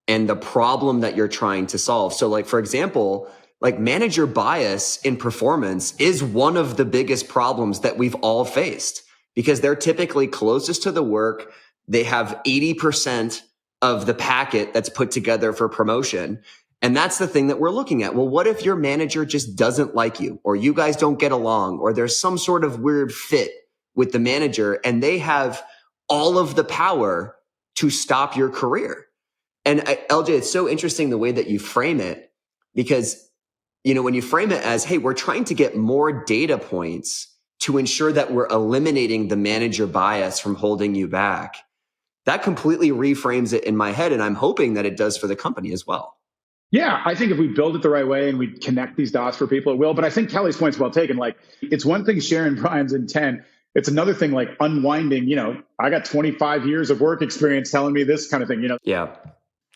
and the problem that you're trying to solve. So like, for example, like manager bias in performance is one of the biggest problems that we've all faced because they're typically closest to the work. They have 80% of the packet that's put together for promotion. And that's the thing that we're looking at. Well, what if your manager just doesn't like you, or you guys don't get along, or there's some sort of weird fit with the manager and they have all of the power to stop your career? And LJ, it's so interesting the way that you frame it, because, when you frame it as, hey, we're trying to get more data points to ensure that we're eliminating the manager bias from holding you back, that completely reframes it in my head. And I'm hoping that it does for the company as well. Yeah, I think if we build it the right way and we connect these dots for people, it will. But I think Kelly's point's well taken. Like, it's one thing sharing Brian's intent. It's another thing like unwinding, I got 25 years of work experience telling me this kind of thing, Yeah.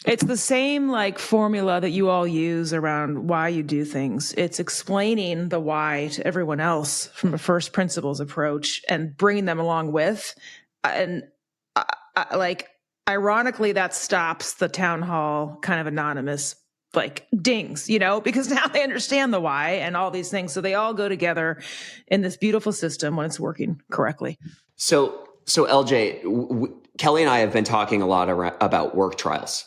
It's the same like formula that you all use around why you do things. It's explaining the why to everyone else from a first principles approach and bringing them along with. And ironically, that stops the town hall kind of anonymous like dings, because now they understand the why and all these things. So they all go together in this beautiful system when it's working correctly. So LJ, Kelly and I have been talking a lot about work trials.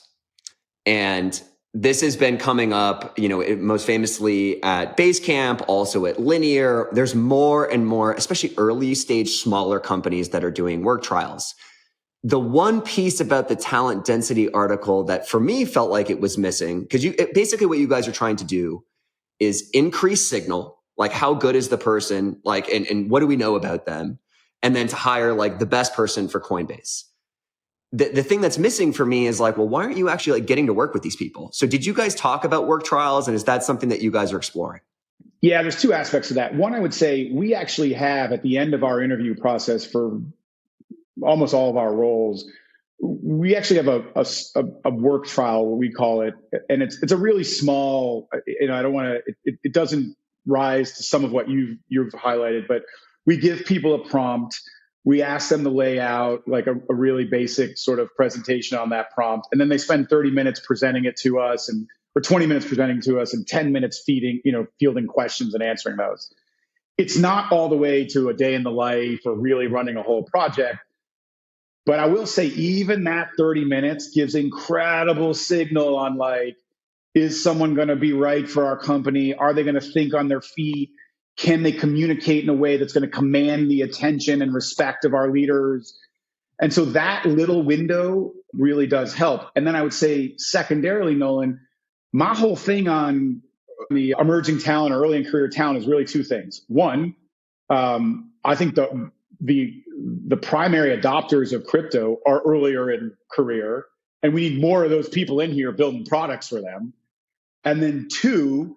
And this has been coming up, most famously at Basecamp, also at Linear. There's more and more, especially early stage, smaller companies that are doing work trials. The one piece about the talent density article that for me felt like it was missing, because basically what you guys are trying to do is increase signal, like how good is the person, like, and what do we know about them? And then to hire like the best person for Coinbase. The thing that's missing for me is like, well, why aren't you actually like getting to work with these people? So did you guys talk about work trials, and is that something that you guys are exploring? Yeah, there's 2 aspects to that. One, I would say we actually have at the end of our interview process for almost all of our roles, we actually have a work trial, what we call it, and it's a really small. I don't want to. It doesn't rise to some of what you've highlighted, but we give people a prompt. We ask them to lay out like a really basic sort of presentation on that prompt, and then they spend 30 minutes presenting it to us, or 20 minutes presenting to us, and 10 minutes fielding questions and answering those. It's not all the way to a day in the life or really running a whole project. But I will say even that 30 minutes gives incredible signal on like, is someone going to be right for our company? Are they going to think on their feet? Can they communicate in a way that's going to command the attention and respect of our leaders? And so that little window really does help. And then I would say secondarily, Nolan, my whole thing on the emerging talent or early in career talent is really 2 things. One, I think the primary adopters of crypto are earlier in career, and we need more of those people in here building products for them. And then 2,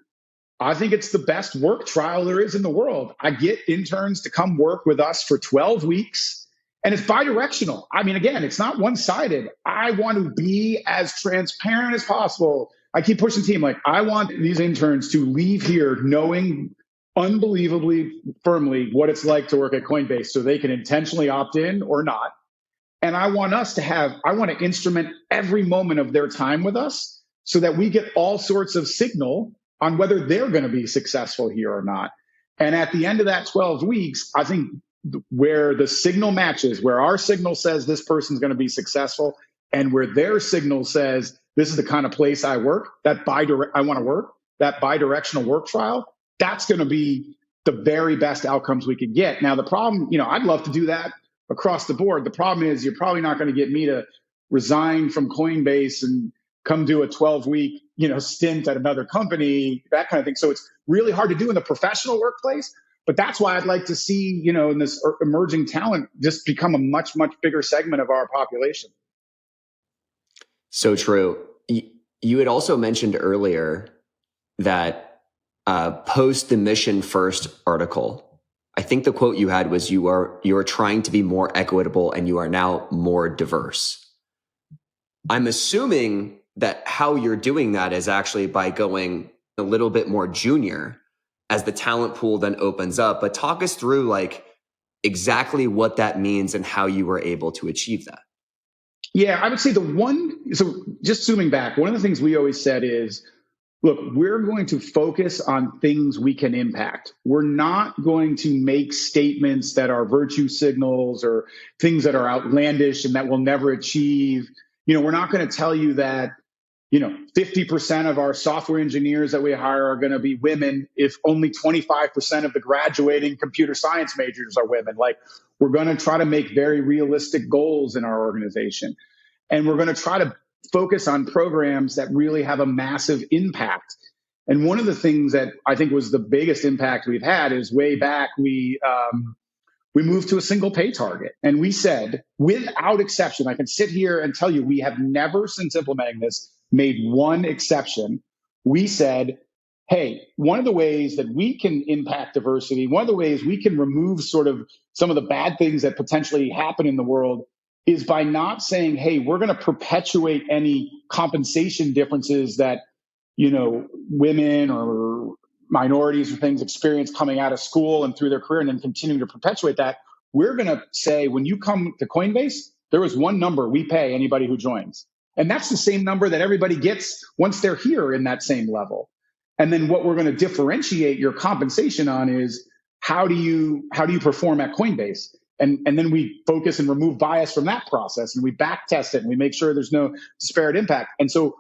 I think it's the best work trial there is in the world. I get interns to come work with us for 12 weeks And it's bidirectional. I mean, again, it's not one-sided. I want to be as transparent as possible. I keep pushing team. Like, I want these interns to leave here knowing unbelievably firmly what it's like to work at Coinbase so they can intentionally opt in or not. And I want to instrument every moment of their time with us so that we get all sorts of signal on whether they're going to be successful here or not. And at the end of that 12 weeks, I think where the signal matches, where our signal says this person's going to be successful and where their signal says this is the kind of place I work, I want to work, that bidirectional work trial, that's going to be the very best outcomes we could get. Now, the problem, I'd love to do that across the board. The problem is you're probably not going to get me to resign from Coinbase and come do a 12-week, stint at another company, that kind of thing. So it's really hard to do in the professional workplace. But that's why I'd like to see, in this emerging talent, just become a much, much bigger segment of our population. So true. You had also mentioned earlier that post the Mission First article, I think the quote you had was you are trying to be more equitable and you are now more diverse. I'm assuming that how you're doing that is actually by going a little bit more junior as the talent pool then opens up. But talk us through exactly what that means and how you were able to achieve that. Yeah, I would say so just zooming back, one of the things we always said is, look, we're going to focus on things we can impact. We're not going to make statements that are virtue signals or things that are outlandish and that we'll never achieve. We're not going to tell you that 50% of our software engineers that we hire are going to be women if only 25% of the graduating computer science majors are women. We're going to try to make very realistic goals in our organization. And we're going to try to focus on programs that really have a massive impact. And one of the things that I think was the biggest impact we've had is way back, we moved to a single pay target. And we said, without exception, I can sit here and tell you, we have never since implementing this made one exception. We said, hey, one of the ways that we can impact diversity, one of the ways we can remove sort of some of the bad things that potentially happen in the world is by not saying, hey, we're going to perpetuate any compensation differences that, women or minorities or things experience coming out of school and through their career and then continue to perpetuate that. We're going to say, when you come to Coinbase, there is one number we pay anybody who joins. And that's the same number that everybody gets once they're here in that same level. And then what we're going to differentiate your compensation on is how do you perform at Coinbase? And then we focus and remove bias from that process and we back test it and we make sure there's no disparate impact. And so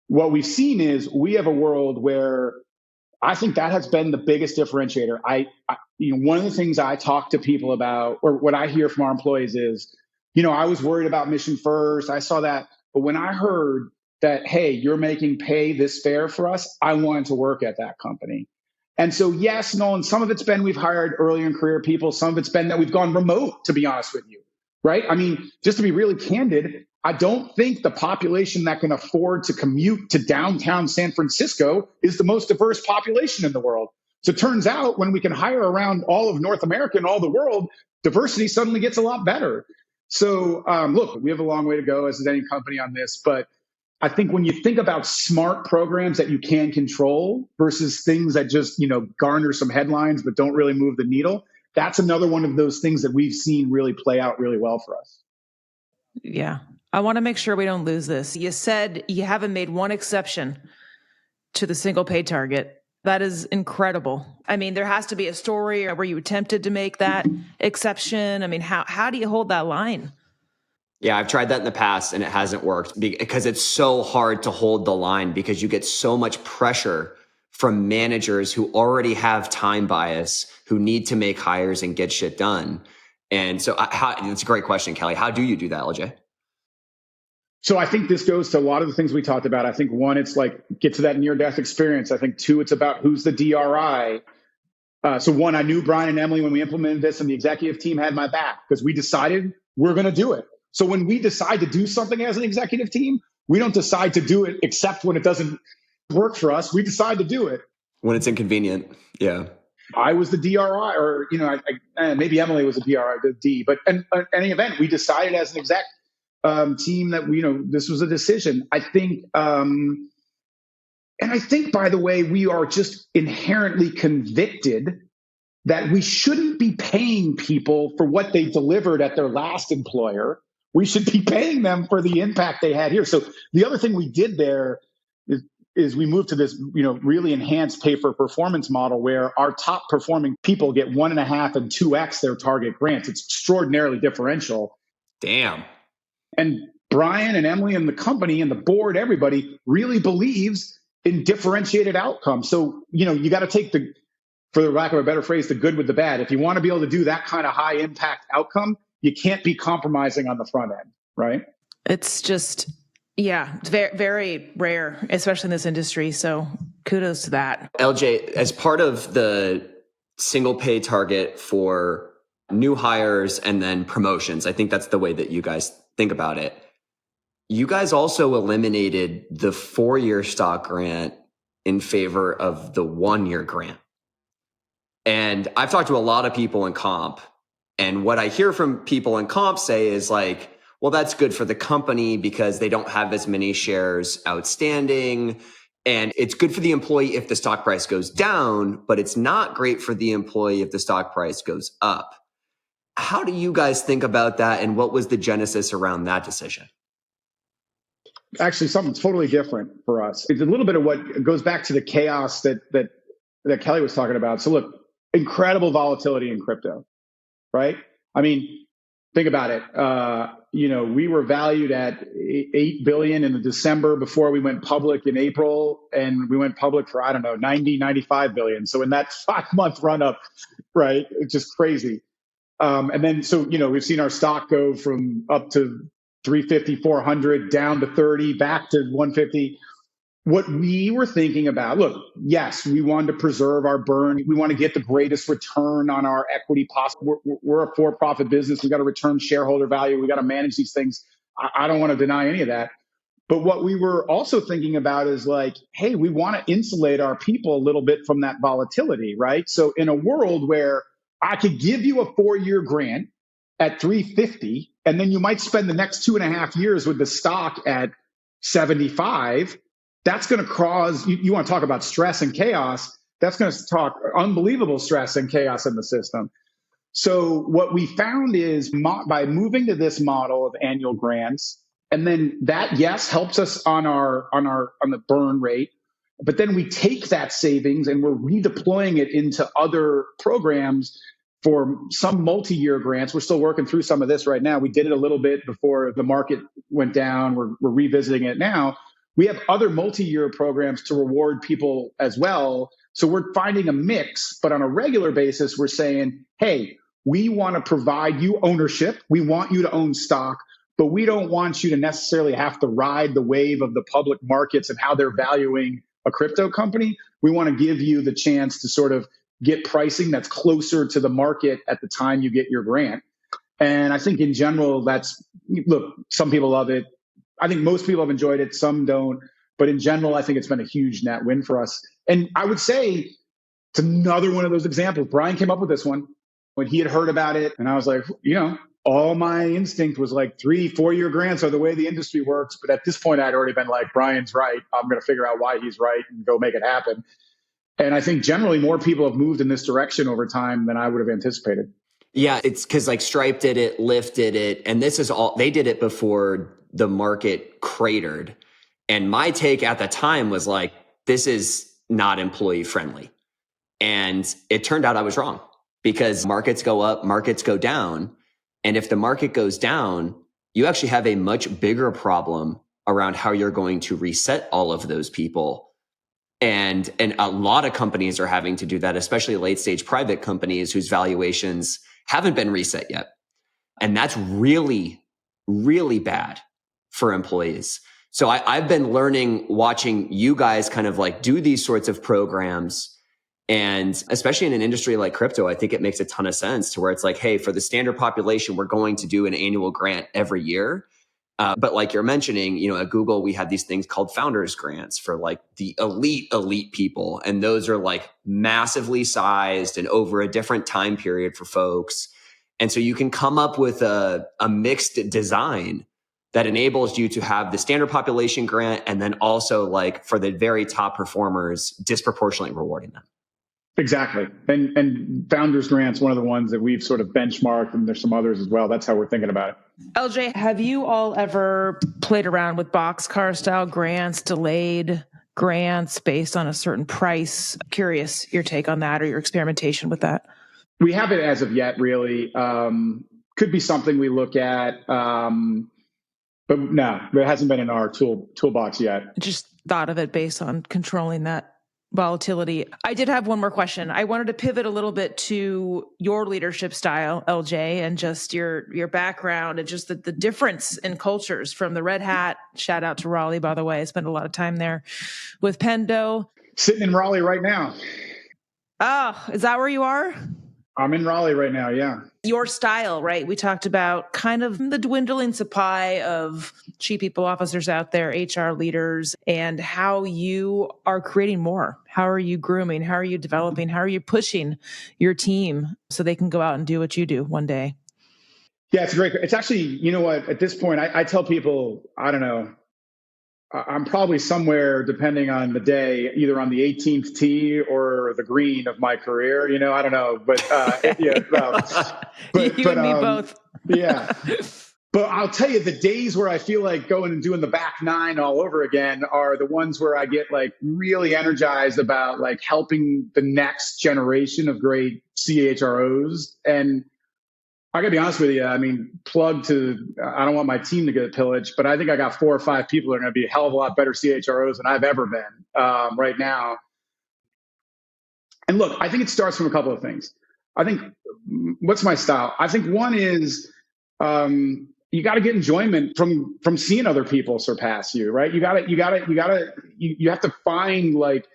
what we've seen is we have a world where I think that has been the biggest differentiator. One of the things I talk to people about, or what I hear from our employees is, I was worried about Mission First. I saw that. But when I heard that, hey, you're making pay this fair for us, I wanted to work at that company. And so, yes, Nolan, some of it's been we've hired earlier in career people. Some of it's been that we've gone remote, to be honest with you, right? I mean, just to be really candid, I don't think the population that can afford to commute to downtown San Francisco is the most diverse population in the world. So it turns out when we can hire around all of North America and all the world, diversity suddenly gets a lot better. So look, we have a long way to go as is any company on this, but I think when you think about smart programs that you can control versus things that just, garner some headlines but don't really move the needle, that's another one of those things that we've seen really play out really well for us. Yeah. I want to make sure we don't lose this. You said you haven't made one exception to the single pay target. That is incredible. I mean, there has to be a story where you attempted to make that exception. I mean, how do you hold that line? Yeah, I've tried that in the past and it hasn't worked because it's so hard to hold the line because you get so much pressure from managers who already have time bias, who need to make hires and get shit done. And so it's a great question, Kelly. How do you do that, LJ? So I think this goes to a lot of the things we talked about. I think one, it's get to that near-death experience. I think two, it's about who's the DRI. So one, I knew Brian and Emily when we implemented this and the executive team had my back because we decided we're going to do it. So when we decide to do something as an executive team, we don't decide to do it except when it doesn't work for us. We decide to do it. When it's inconvenient. Yeah. I was the DRI, or maybe Emily was the DRI, the D. But in any event, we decided as an exec team that this was a decision. I think, and I think, by the way, we are just inherently convicted that we shouldn't be paying people for what they delivered at their last employer. We should be paying them for the impact they had here. So the other thing we did there is we moved to this, really enhanced pay for performance model where our top performing people get 1.5 and 2x their target grants. It's extraordinarily differential. Damn. And Brian and Emily and the company and the board, everybody really believes in differentiated outcomes. So, you got to take for the lack of a better phrase, the good with the bad. If you want to be able to do that kind of high impact outcome, you can't be compromising on the front end, right? It's just, it's very, very rare, especially in this industry. So kudos to that. LJ, as part of the single pay target for new hires and then promotions, I think that's the way that you guys think about it. You guys also eliminated the 4-year stock grant in favor of the 1-year grant. And I've talked to a lot of people in comp, and what I hear from people in comp say is like, well, that's good for the company because they don't have as many shares outstanding. And it's good for the employee if the stock price goes down, but it's not great for the employee if the stock price goes up. How do you guys think about that? And what was the genesis around that decision? Actually, something totally different for us. It's a little bit of what goes back to the chaos that Kelli was talking about. So look, incredible volatility in crypto, right? I mean, think about it. We were valued at $8 billion in the December before we went public in April, and we went public for, 95 billion. So in that 5-month run up, right, it's just crazy. And then, so, we've seen our stock go from up to 350, 400, down to 30, back to 150. What we were thinking about, look, yes, we wanted to preserve our burn. We want to get the greatest return on our equity possible. We're a for-profit business. We got to return shareholder value. We got to manage these things. I don't want to deny any of that. But what we were also thinking about is like, hey, we want to insulate our people a little bit from that volatility, right? So in a world where I could give you a 4-year grant at 350, and then you might spend the next 2.5 years with the stock at 75, that's going to cause, you want to talk about stress and chaos, that's going to talk unbelievable stress and chaos in the system. So what we found is by moving to this model of annual grants, and then that, yes, helps us on the burn rate, but then we take that savings and we're redeploying it into other programs for some multi-year grants. We're still working through some of this right now. We did it a little bit before the market went down. We're revisiting it now. We have other multi-year programs to reward people as well. So we're finding a mix, but on a regular basis, we're saying, hey, we want to provide you ownership. We want you to own stock, but we don't want you to necessarily have to ride the wave of the public markets and how they're valuing a crypto company. We want to give you the chance to sort of get pricing that's closer to the market at the time you get your grant. And I think in general, look, some people love it. I think most people have enjoyed it. Some don't. But in general, I think it's been a huge net win for us. And I would say it's another one of those examples. Brian came up with this one when he had heard about it. And I was like, all my instinct was like 3-4-year grants are the way the industry works. But at this point, I'd already been like, Brian's right. I'm going to figure out why he's right and go make it happen. And I think generally more people have moved in this direction over time than I would have anticipated. Yeah, it's because like Stripe did it, Lyft did it, and this is all, they did it before the market cratered. And my take at the time was like, this is not employee friendly. And it turned out I was wrong because markets go up, markets go down. And if the market goes down, you actually have a much bigger problem around how you're going to reset all of those people. And a lot of companies are having to do that, especially late stage private companies whose valuations haven't been reset yet. And that's really, really bad for employees. So I've been learning, watching you guys kind of like do these sorts of programs. And especially in an industry like crypto, I think it makes a ton of sense to where it's like, hey, for the standard population, we're going to do an annual grant every year. But like you're mentioning, at Google, we had these things called founders grants for like the elite people. And those are like massively sized and over a different time period for folks. And so you can come up with a mixed design that enables you to have the standard population grant and then also like for the very top performers, disproportionately rewarding them. Exactly. And Founders Grant's one of the ones that we've sort of benchmarked, and there's some others as well. That's how we're thinking about it. LJ, have you all ever played around with boxcar style grants, delayed grants based on a certain price? Curious your take on that or your experimentation with that. We haven't as of yet, really. Could be something we look at. But no, it hasn't been in our toolbox yet. Just thought of it based on controlling that volatility. I did have one more question. I wanted to pivot a little bit to your leadership style, LJ, and just your background and just the difference in cultures from the Red Hat. Shout out to Raleigh, by the way. I spent a lot of time there with Pendo. Sitting in Raleigh right now. Oh, is that where you are? I'm in Raleigh right now, yeah. Your style, right? We talked about kind of the dwindling supply of chief people officers out there, HR leaders, and how you are creating more. How are you grooming? How are you developing? How are you pushing your team so they can go out and do what you do one day? Yeah, it's actually, you know what, at this point, I tell people, I don't know, I'm probably somewhere, depending on the day, either on the 18th tee or the green of my career. I don't know, but you and me both. Yeah, but I'll tell you, the days where I feel like going and doing the back nine all over again are the ones where I get like really energized about like helping the next generation of great CHROs. And I gotta be honest with you. I mean, I don't want my team to get pillaged, but I think I got 4 or 5 people that are going to be a hell of a lot better CHROs than I've ever been right now. And look, I think it starts from a couple of things. I think, what's my style? I think one is you got to get enjoyment from seeing other people surpass you, right? You have to find like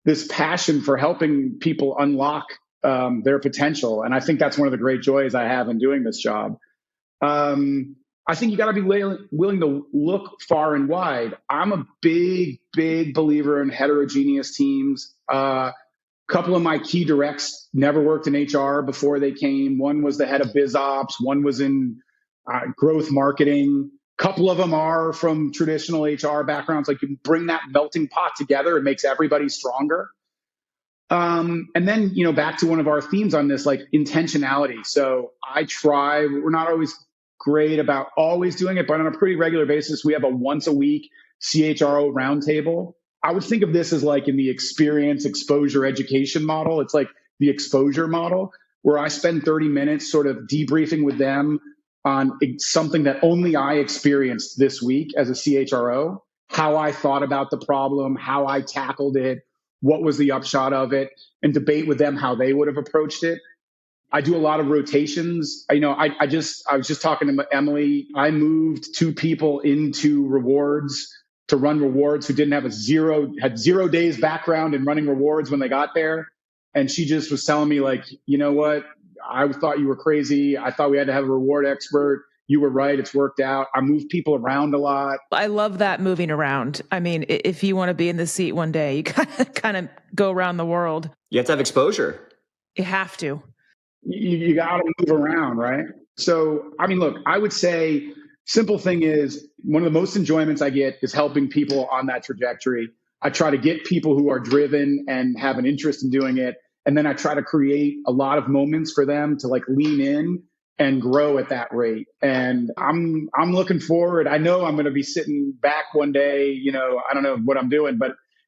this passion for helping people unlock their potential. And I think that's one of the great joys I have in doing this job. I think you got to be willing to look far and wide. I'm a big believer in heterogeneous teams. Couple of my key directs never worked in HR before they came. One was the head of biz ops. One was in growth marketing. Couple of them are from traditional HR backgrounds. Like, you bring that melting pot together, it makes everybody stronger. And then, back to one of our themes on this, like intentionality. So we're not always great about always doing it, but on a pretty regular basis, we have a once a week CHRO roundtable. I would think of this as like in the experience exposure education model. It's like the exposure model, where I spend 30 minutes sort of debriefing with them on something that only I experienced this week as a CHRO, how I thought about the problem, how I tackled it, what was the upshot of it, and debate with them how they would have approached it. I do a lot of rotations. I was just talking to Emily. I moved 2 people into rewards to run rewards who had 0 days background in running rewards when they got there. And she just was telling me, like, you know what? I thought you were crazy. I thought we had to have a reward expert. You were right. It's worked out. I move people around a lot. I love that, moving around. I mean, if you want to be in the seat one day, you kind of go around the world. You have to have exposure. You have to. You got to move around, right? So, I mean, look, I would say simple thing is one of the most enjoyments I get is helping people on that trajectory. I try to get people who are driven and have an interest in doing it. And then I try to create a lot of moments for them to like lean in and grow at that rate. And I'm looking forward. I know I'm going to be sitting back one day, I don't know what I'm doing,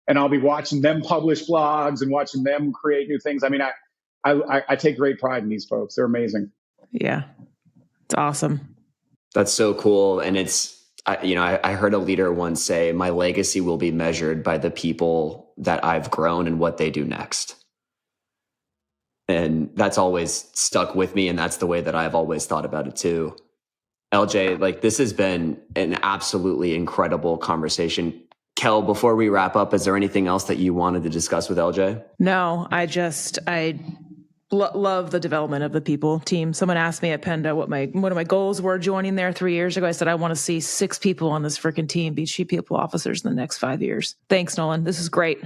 and I'll be watching them publish blogs and watching them create new things. I mean, I take great pride in these folks. They're amazing. Yeah. It's awesome. That's so cool. And I heard a leader once say, my legacy will be measured by the people that I've grown and what they do next. And that's always stuck with me. And that's the way that I've always thought about it too. LJ, like, this has been an absolutely incredible conversation. Kel, before we wrap up, is there anything else that you wanted to discuss with LJ? No, love the development of the people team. Someone asked me at Penda what one of my goals were joining there 3 years ago. I said, I want to see 6 people on this freaking team be chief people officers in the next 5 years. Thanks, Nolan. This is great.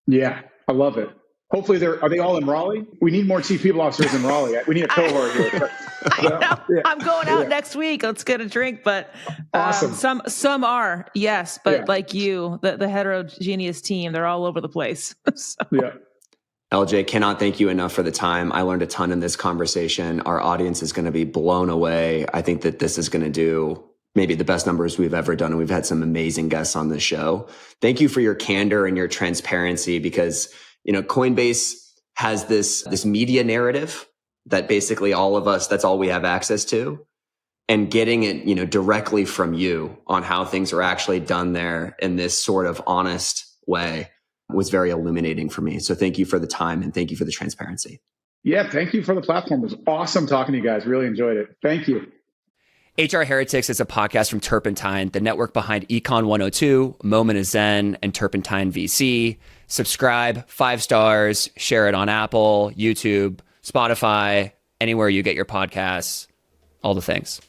Yeah, I love it. Hopefully are they all in Raleigh? We need more chief people officers in Raleigh. We need a cohort here. I know. Yeah. I'm going out next week. Let's get a drink. But awesome. Some are, yes. But like you, the heterogeneous team, they're all over the place. So. Yeah. LJ, cannot thank you enough for the time. I learned a ton in this conversation. Our audience is going to be blown away. I think that this is going to do maybe the best numbers we've ever done. And we've had some amazing guests on this show. Thank you for your candor and your transparency, because, Coinbase has this media narrative that basically all of us, that's all we have access to. And getting it, directly from you on how things are actually done there in this sort of honest way was very illuminating for me. So thank you for the time and thank you for the transparency. Yeah, thank you for the platform. It was awesome talking to you guys. Really enjoyed it. Thank you. HR Heretics is a podcast from Turpentine, the network behind Econ 102, Moment of Zen, and Turpentine VC. Subscribe, 5 stars, share it on Apple, YouTube, Spotify, anywhere you get your podcasts, all the things.